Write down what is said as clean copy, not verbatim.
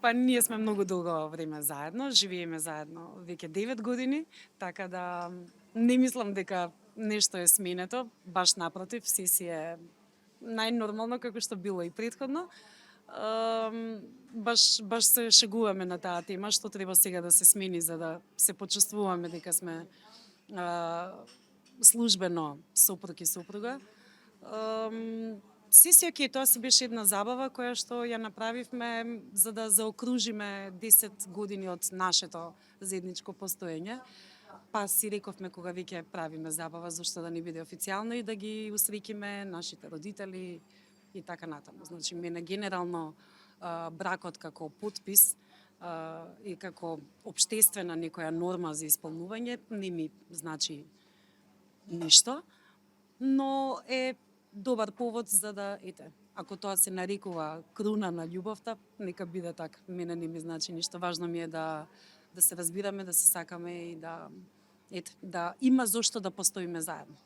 Па ние сме многу долго време заедно, живееме заедно веќе 9 години, така да не мислам дека нешто е сменето, баш напротив, се си е најнормално како што било и претходно. Баш се шегуваме на таа тема, што треба сега да се смени за да се почувствуваме дека сме службено сопруг и сопруга. Се окей, тоа си беше една забава која што ја направивме за да заокружиме 10 години од нашето заедничко постоење. Па си рековме кога веќе правиме забава, зашто да не биде официјално и да ги усрекиме нашите родители и така натаму. Значи, мене генерално бракот како потпис и како општествена некоја норма за исполнување не ми значи ништо, но е добар повод за да, ако тоа се нарекува круна на љубовта, нека биде така. Мене не ми значи ништо. Важно ми е да се разбираме, да се сакаме и да има зошто да постоиме заедно.